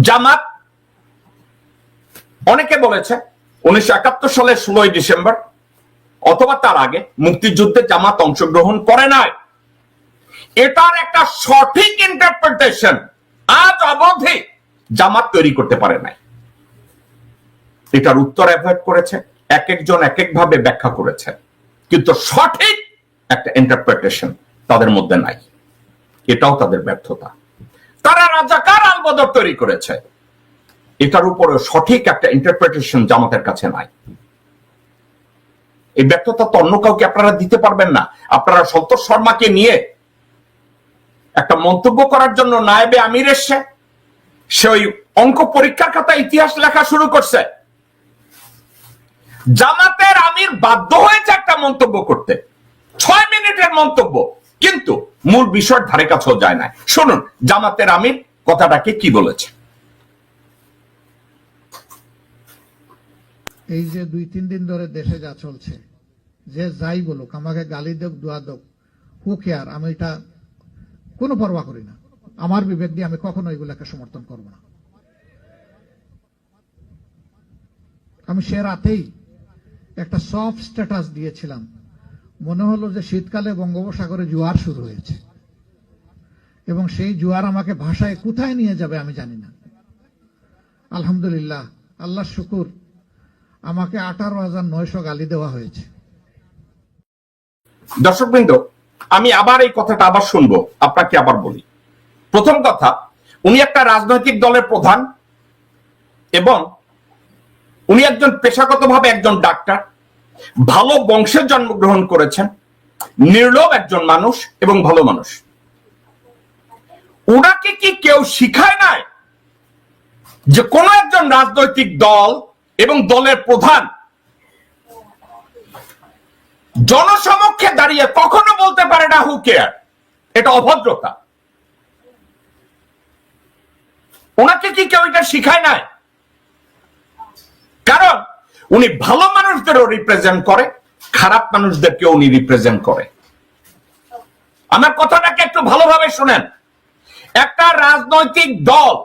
জামাত, অনেকে বলেছে 1971 সালের 16ই ডিসেম্বর অথবা তার আগে মুক্তিযুদ্ধে জামাত অংশগ্রহণ করে নাই। এটার একটা সঠিক ইন্টারপ্রিটেশন আজ অবধি জামাত তৈরি করতে পারে নাই। এটার উত্তর অ্যাভয়েড করেছে, এক একজন এক একভাবে ব্যাখ্যা করেছে, কিন্তু সঠিক একটা ইন্টারপ্রিটেশন তাদের মধ্যে নাই। এটাও তাদের ব্যর্থতা। তারা রাজাকার আল-বদর তৈরি করেছে, এটার উপরে সঠিক একটা ইন্টারপ্রিটেশন জামাতের কাছে নাই। এই ব্যর্থতা তো অন্য কাউকে আপনারা দিতে পারবেন না। আপনারা সন্তোষ শর্মাকে নিয়ে একটা মন্তব্য করার জন্য নায়েবে আমির এসছে, সে ওই অঙ্ক পরীক্ষার খাতা ইতিহাস লেখা শুরু করছে। জামাতের আমির বাধ্য হয়েছে একটা মন্তব্য করতে, 6 মিনিটের মন্তব্য, কিন্তু মূল বিষয়ের ধারে কাছেও যায় না। শুনুন জামাতের আমির কথাটাকে কি বলেছে। এই যে 2-3 দিন ধরে দেশে যা চলছে, যে যাই বলুক, আমাকে গালি দেখ দোয়া দেখ, হু কেয়ার, আমি এটা কোনো পরোয়া করি না। আমার বিবেক দিয়ে আমি কখনো এগুলাকে সমর্থন করব না। আমি সে রাতেই একটা সফট স্ট্যাটাস দিয়েছিলাম, মনে হলো যে শীতকালে বঙ্গোপসাগরে জোয়ার শুরু হয়েছে এবং সেই জোয়ার আমাকে ভাষায় কোথায় নিয়ে যাবে আমি জানি না। আলহামদুলিল্লাহ, আল্লাহ শুকুর, আমাকে 18,900 গালি দেওয়া হয়েছে। দর্শকবৃন্দ, আমি আবার এই কথাটা আবার শুনবো, আপনাকে আবার বলি। প্রথম কথা, উনি একটা রাজনৈতিক দলের প্রধান এবং উনি একজন পেশাগতভাবে একজন ডাক্তার, ভালো বংশে জন্মগ্রহণ করেছেন, নির্লোভ একজন মানুষ এবং ভালো মানুষ। ওনাকে কি কেউ শিখায় নাই যে কোন একজন রাজনৈতিক দল এবং দলের প্রধান জনসমক্ষে দাঁড়িয়ে কখনো বলতে পারে না হু কেয়ার? এটা অভদ্রতা। ওনাকে কি কেউ এটা শিখায় নাই? কারণ উনি ভালো মানুষদেরও রিপ্রেজেন্ট করে, খারাপ মানুষদেরকেও উনি রিপ্রেজেন্ট করে। আমার কথাটাকে একটু ভালোভাবে শুনেন। একটা রাজনৈতিক দল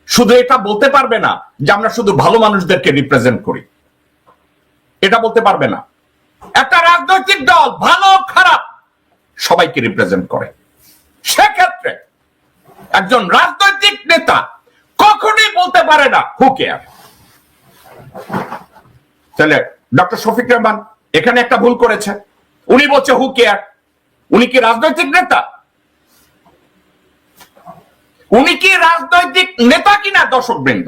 শুধু এটা বলতে পারবে না যে আমরা শুধু ভালো মানুষদেরকে রিপ্রেজেন্ট করি, এটা বলতে পারবে না। একটা রাজনৈতিক দল ভালো খারাপ সবাইকে রিপ্রেজেন্ট করে। সেক্ষেত্রে একজন রাজনৈতিক নেতা কখনোই বলতে পারে না হু কেয়ার। তাহলে ডক্টর শফিক রহমান এখানে একটা ভুল করেছে। উনি বলছে হু কেয়ার। উনি কি রাজনৈতিক নেতা? উনি কি রাজনৈতিক নেতা কিনা দর্শকবৃন্দ?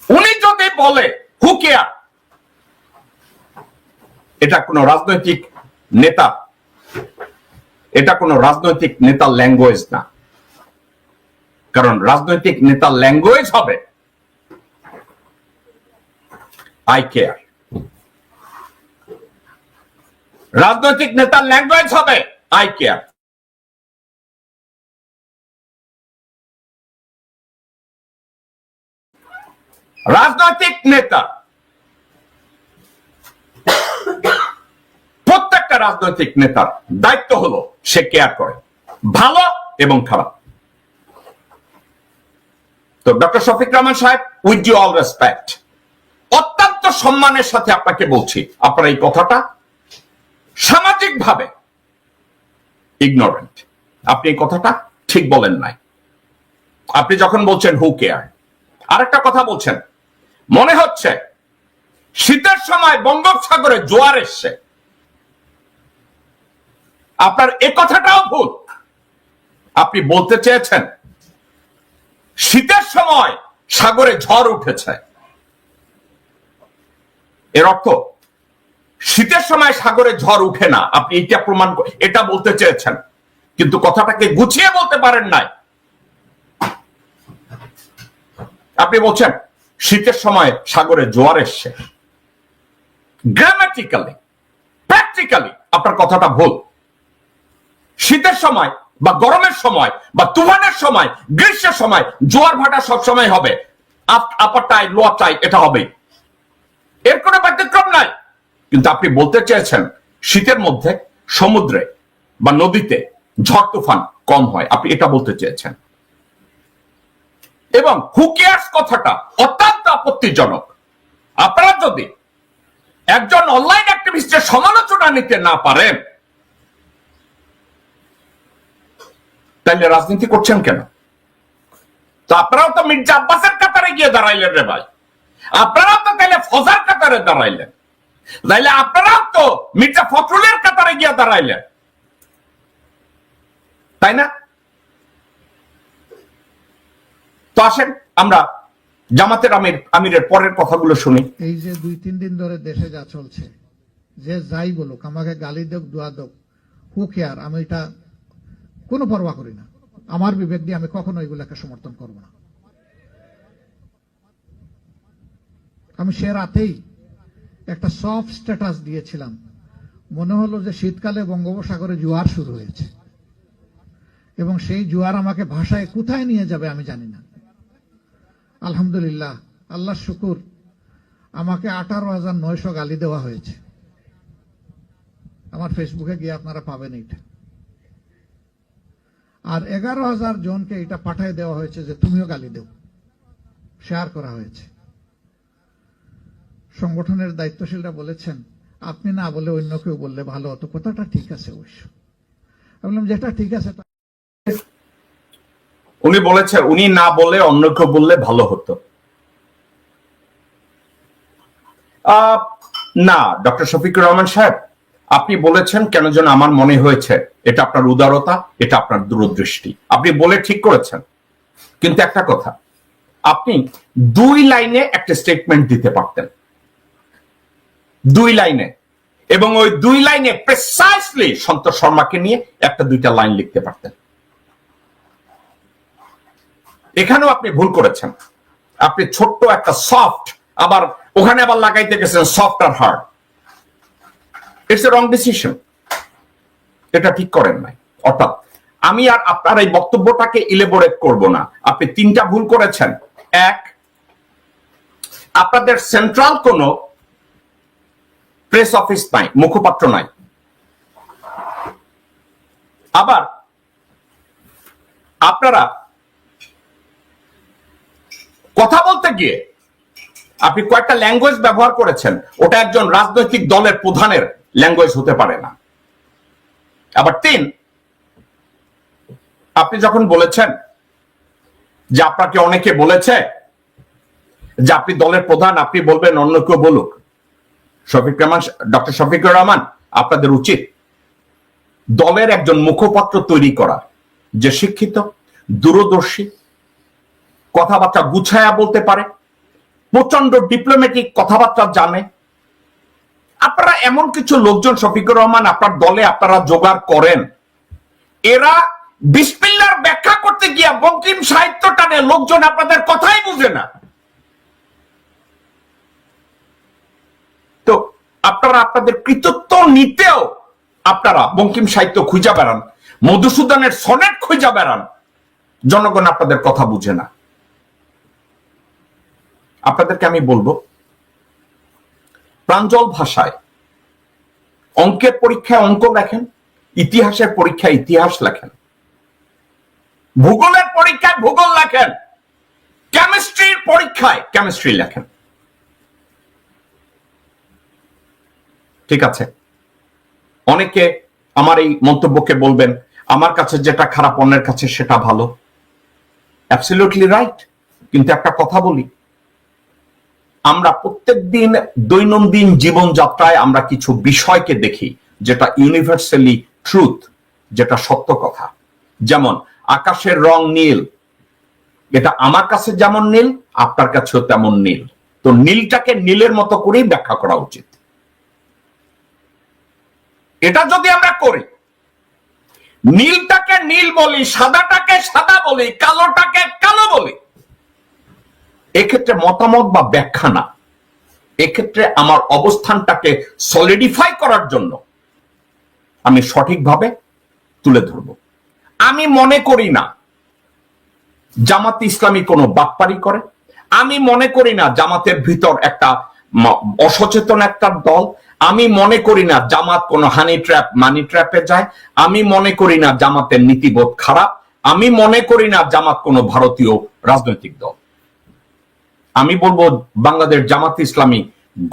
উনি যদি বলে হু কেয়ার, এটা কোন রাজনৈতিক নেতা, এটা কোন রাজনৈতিক নেতার ল্যাঙ্গুয়েজ না। কারণ রাজনৈতিক নেতার ল্যাঙ্গুয়েজ হবে আই কেয়ার। রাজনৈতিক নেতার ল্যাঙ্গুয়েজ হবে আই কেয়ার। রাজনৈতিক নেতা, প্রত্যেকটা রাজনৈতিক নেতার দায়িত্ব হলো সে কেয়ার করে, ভালো এবং খারাপ। তো ডক্টর শফিক রহমান সাহেব, উইথ ডিউ অল রেসপেক্ট, অত্যন্ত সম্মানের সাথে আপনাকে বলছি, আপনার এই কথাটা সামাজিকভাবে ইগনোরেন্ট। আপনি এই কথাটা ঠিক বলেন নাই। আপনি যখন বলছেন হু কেয়ার, আরেকটা কথা বলছেন, মনে হচ্ছে শীতের সময় বঙ্গোপসাগরে জোয়ার এসছে। আপনার এ কথাটাও ভুল। আপনি বলতে চেয়েছেন শীতের সময় সাগরে ঝড় উঠেছে। এর অর্থ শীতের সময় সাগরে ঝড় উঠে না। আপনি এটা প্রমাণ, এটা বলতে চেয়েছেন, কিন্তু কথাটাকে গুছিয়ে বলতে পারেন নাই। আপনি বলছেন শীতের সময় সাগরে জোয়ার এসছে। গ্রামাটিক্যালি, প্র্যাকটিক্যালি আপনার কথাটা ভুল। শীতের সময় বা গরমের সময় বা তুফানের সময়, গ্রীষ্মের সময় জোয়ার ভাটা সব সময় হবে। আপার টাই লোয়ার টাই এটা হবে, এর কোনো ব্যতিক্রম নাই। কিন্তু আপনি বলতে চেয়েছেন শীতের মধ্যে সমুদ্রে বা নদীতে ঝড় তুফান কম হয়, আপনি এটা বলতে চেয়েছেন। এবং হু কেয়ার্স কথাটা অত্যন্ত আপত্তিজনক। আপনারা যদি একজন অনলাইন অ্যাক্টিভিস্টের সমালোচনা নিতে না পারেন, তাইলে রাজনীতি করছেন কেন? তো আপনারাও তো মির্জা আব্বাসের কাতারে গিয়ে দাঁড়াইলেন রে ভাই, আপনারাও তো তাইলে ফজার কাতারে দাঁড়াইলেন, তাইলে আপনারাও তো মির্জা ফখরুলের কাতারে গিয়ে দাঁড়াইলেন, তাই না? তো আসেন আমরা জামাতের আমিরের পরের কথাগুলো শুনি। এই যে 2-3 দিন ধরে দেশে যা চলছে, যে যাই বলুক, আমাকে গালি দেখ দোয়া দেখ, হু কেয়ার, আমি এটা কোনো পরোয়া করি না। আমার বিবেক দিয়ে আমি কখনো এগুলাকে সমর্থন করব না। আমি সে রাতেই একটা সফট স্ট্যাটাস দিয়েছিলাম, মনে হলো যে শীতকালে বঙ্গোপসাগরে জোয়ার শুরু হয়েছে এবং সেই জোয়ার আমাকে ভাষায় কোথায় নিয়ে যাবে আমি জানি না। আলহামদুলিল্লাহ, আল্লাহর শুকুর, আমাকে 18,900 গালি দেওয়া হয়েছে। আমার ফেসবুকে গিয়ে আপনারা পাবেন এটা। আর 11,000 জনকে এটা পাঠিয়ে দেওয়া হয়েছে যে তুমিও গালি দেও, শেয়ার করা হয়েছে। সংগঠনের দায়িত্বশীলরা বলেছেন আপনি না বলে অন্য কেউ বললে ভালো হতো, কথাটা ঠিক আছে অবশ্য। আমি বললাম যেটা ঠিক আছে। উনি বলেছেন উনি না বলে অন্য কেউ বললে ভালো হতো। না ডক্টর শফিকুর রহমান সাহেব, আপনি বলেছেন কেন যেন আমার মনে হয়েছে এটা আপনার উদারতা, এটা আপনার দূরদৃষ্টি, আপনি বলে ঠিক করেছেন। কিন্তু একটা কথা, আপনি 2 লাইনে একটা স্টেটমেন্ট দিতে পারতেন, 2 লাইনে, এবং ওই 2 লাইনে প্রিসাইসলি সন্তোষ শর্মাকে নিয়ে 1-2টা লাইন লিখতে পারতেন। এখানেও আপনি ভুল করেছেন। আপনি ছোট্ট একটা সফট, আবার ওখানে আবার লাগাইতে গেছেন সফট আর hard. It's a wrong decision, এটা ঠিক করেন নাই। অর্থাৎ আমি আর আপনার এই বক্তব্যটাকে ইলেবোরেট করব না। আপনি 3টা ভুল করেছেন। 1, আপনাদের সেন্ট্রাল কোন প্রেস অফিস নাই, মুখপাত্র নাই। আবার আপনারা কথা বলতে গিয়ে আপনি কয়েকটা ল্যাঙ্গুয়েজ ব্যবহার করেছেন, ওটা একজন রাজনৈতিক দলের প্রধানের ল্যাঙ্গুয়েজ হতে পারে না। আবার 3, আপনি যখন বলেছেন যে আপনাকে অনেকে বলেছে যে আপনি দলের প্রধান, আপনি বলবেন অন্য কেউ বলুক। ডক্টর শফিকুর রহমান, আপনাদের উচিত দলের একজন মুখপাত্র তৈরি করা, যে শিক্ষিত, দূরদর্শী, কথাবার্তা গুছায়া বলতে পারে, প্রচন্ড ডিপ্লোম্যাটিক কথাবার্তা জানে। আপনারা এমন কিছু লোকজন শফিকুর রহমান আপনার দলে আপনারা জোগাড় করেন, এরা বিসমিল্লাহর ব্যাখ্যা করতে গিয়া বঙ্কিম সাহিত্য টানে, লোকজন আপনাদের কথাই বুঝে না। তো আপনারা আপনাদের কৃতিত্ব নিতেও আপনারা বঙ্কিম সাহিত্য খুঁজা বেড়ান, মধুসূদনের সনেট খুঁজা বেড়ান, জনগণ আপনাদের কথা বুঝে না। আপনাদেরকে আমি বলবো, প্রাঞ্জল ভাষায় অঙ্কের পরীক্ষায় অঙ্ক লেখেন, ইতিহাসের পরীক্ষায় ইতিহাস লেখেন, ভূগোলের পরীক্ষায় ভূগোল লেখেন, কেমিস্ট্রির পরীক্ষায় কেমিস্ট্রি লেখেন। ঠিক আছে, অনেকে আমার এই মন্তব্যকে বলবেন আমার কাছে যেটা খারাপ অন্যের কাছে সেটা ভালো। Absolutely right. কিন্তু একটা কথা বলি, আমরা প্রত্যেকদিন দৈনন্দিন জীবনযাত্রায় আমরা কিছু বিষয়কে দেখি যেটা ইউনিভার্সালি ট্রুথ, যেটা সত্য কথা। যেমন আকাশের রং নীল, এটা আমার কাছে যেমন নীল আপনার কাছেও তেমন নীল। তো নীলটাকে নীলের মতো করেই ব্যাখ্যা করা উচিত। এটা যদি আমরা করি, নীলটাকে নীল বলি, সাদাটাকে সাদা বলি, কালোটাকে কালো বলি, এক্ষেত্রে মতামত বা ব্যাখ্যা না, এক্ষেত্রে আমার অবস্থানটাকে সলিডিফাই করার জন্য আমি সঠিকভাবে তুলে ধরব। আমি মনে করি না জামাত ইসলামী কোনো বাটপারি করে, আমি মনে করি না জামাতের ভিতর একটা অসচেতন একটা দল, আমি মনে করি না জামাত কোনো হানি ট্র্যাপ মানি ট্র্যাপে যায়, আমি মনে করি না জামাতের নীতিবোধ খারাপ, আমি মনে করি না জামাত কোনো ভারতীয় রাজনৈতিক দল। আমি বলবো বাংলাদেশ জামাত ইসলামী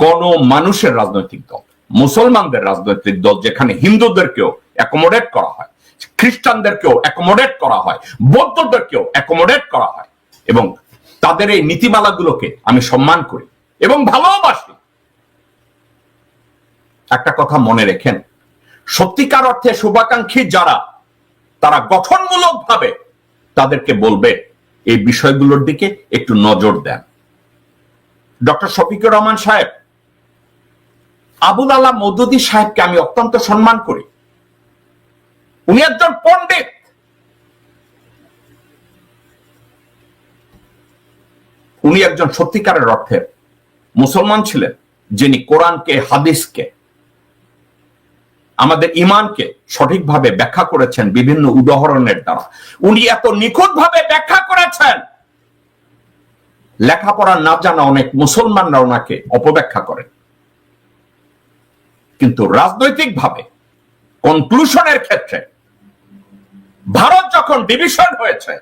গণমানুষের রাজনৈতিক দল, মুসলমানদের রাজনৈতিক দল, যেখানে হিন্দুদেরকেও অ্যাকোমোডেট করা হয়, খ্রিস্টানদেরকেও অ্যাকোমোডেট করা হয়, বৌদ্ধদেরকেও অ্যাকোমোডেট করা হয়, এবং তাদের এই নীতিমালাগুলোকে আমি সম্মান করি এবং ভালোবাসি। একটা কথা মনে রেখেন, সত্যিকার অর্থে শুভাকাঙ্ক্ষী যারা, তারা গঠনমূলক ভাবে তাদেরকে বলবে এই বিষয়গুলোর দিকে একটু নজর দেন। ডক্টর শফিকুর রহমান সাহেব, আবুল আলা মওদুদী সাহেবকে আমি অত্যন্ত সম্মান করি। উনি একজন পণ্ডিত, উনি একজন সত্যিকারের অর্থে মুসলমান ছিলেন, যিনি কোরআনকে, হাদিসকে, আমাদের ইমানকে সঠিকভাবে ব্যাখ্যা করেছেন বিভিন্ন উদাহরণের দ্বারা। উনি এত নিখুঁতভাবে ব্যাখ্যা করেছেন, লেখাপড়া না জানা অনেক মুসলমানরা ওনাকে অপব্যাখ্যা করেন। কিন্তু রাজনৈতিকভাবে কনক্লুশনের ক্ষেত্রে ভারত যখন ডিভিশন হয়েছে,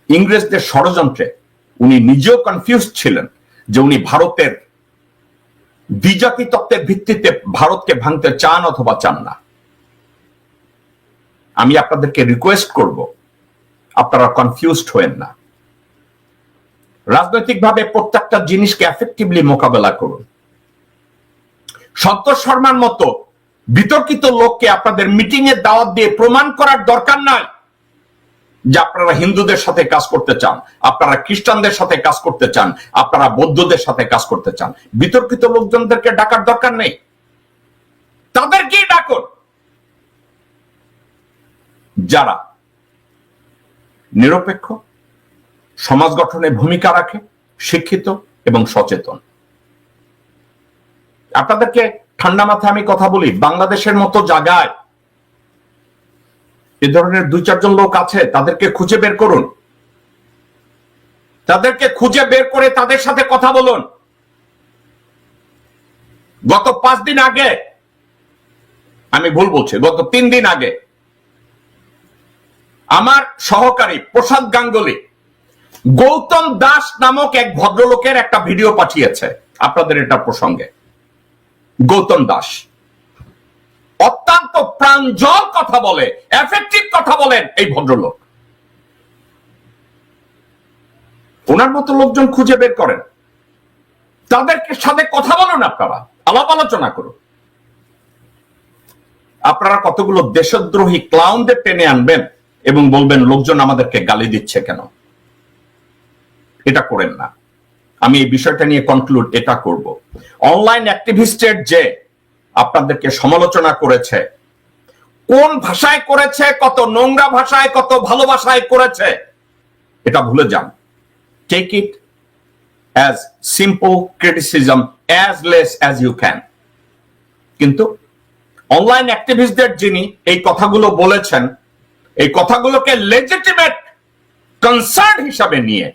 ইংরেজদের ষড়যন্ত্রে উনি নিজেও কনফিউজ ছিলেন যে উনি ভারতের দ্বিজাতি তত্ত্বের ভিত্তিতে ভারতকে ভাঙতে চান অথবা চান না। আমি আপনাদেরকে রিকোয়েস্ট করব, আপনারা কনফিউজড হয়েন না। রাজনৈতিকভাবে প্রত্যেকটা জিনিসকে এফেক্টিভলি মোকাবেলা করুন। সন্তোষ শর্মার মতো বিতর্কিত লোককে আপনাদের মিটিং এ দাওয়াত দিয়ে প্রমাণ করার দরকার নাই যে আপনারা হিন্দুদের সাথে কাজ করতে চান, আপনারা খ্রিস্টানদের সাথে কাজ করতে চান, আপনারা বৌদ্ধদের সাথে কাজ করতে চান। বিতর্কিত লোকজনদেরকে ডাকার দরকার নেই, তাদেরকেই ডাকুন যারা নিরপেক্ষ, সমাজ গঠনে ভূমিকা রাখে, শিক্ষিত এবং সচেতন। আপনাদেরকে ঠান্ডা মাথায় আমি কথা বলি, বাংলাদেশের মতো জায়গায় এ ধরনের 2-4 জন লোক আছে, তাদেরকে খুঁজে বের করুন, তাদেরকে খুঁজে বের করে তাদের সাথে কথা বলুন। গত 5 দিন আগে, আমি ভুল বলছি, গত 3 দিন আগে আমার সহকারী প্রসাদ গাঙ্গুলি গৌতম দাস নামক এক ভদ্রলোকের একটা ভিডিও পাঠিয়েছে আপনাদের এটা প্রসঙ্গে। গৌতম দাস অত্যন্ত প্রাঞ্জল কথা বলে, এফেক্টিভ কথা বলেন এই ভদ্রলোক। ওনার মতো লোকজন খুঁজে বের করেন, তাদেরকে সাথে কথা বলুন, আপনারা আলাপ আলোচনা করুন। আপনারা কতগুলো দেশদ্রোহী ক্লাউনদের টেনে আনবেন এবং বলবেন লোকজন আমাদেরকে গালি দিচ্ছে কেন? এটা করেন না। আমি এই বিষয়টা নিয়ে কনক্লুড এটা করব। অনলাইন অ্যাক্টিভিস্টের যে আপনাদেরকে সমালোচনা করেছে, কোন ভাষায় করেছে, কত নোংরা ভাষায়, কত ভালো ভাষায় করেছে, এটা ভুলে যান। Take it as simple criticism, as less as you can. কিন্তু অনলাইন অ্যাক্টিভিস্টদের যিনি এই কথাগুলো বলেছেন, এই কথাগুলোকে লেজিটিমেট কনসার্ন হিসাবে নিয়ে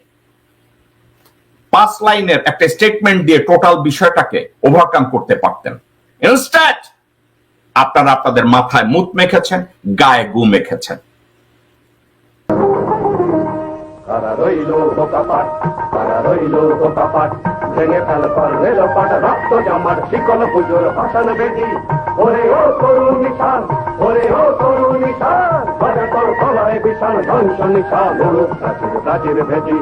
5 লাইনের একটা স্টেটমেন্ট দিয়ে টোটাল বিষয়টাকে ওভারকাম করতে পারতেন। ইনস্ট্যান্ট আপনারা আপনাদের মাথায় মুত মেখেছেন, গায়ে গু মেখেছেন। ভেঙে ফেল রেল পাট রক্ত জমাট শিকল পুজোর ভাষণ বেদি। ওরে ও তরুণ নিশান, ওরে ও তরুণ নিশান, বাজে তোর গলায় বিশাল ধ্বংস নিশান, প্রাচীর প্রাচীর ভেদি।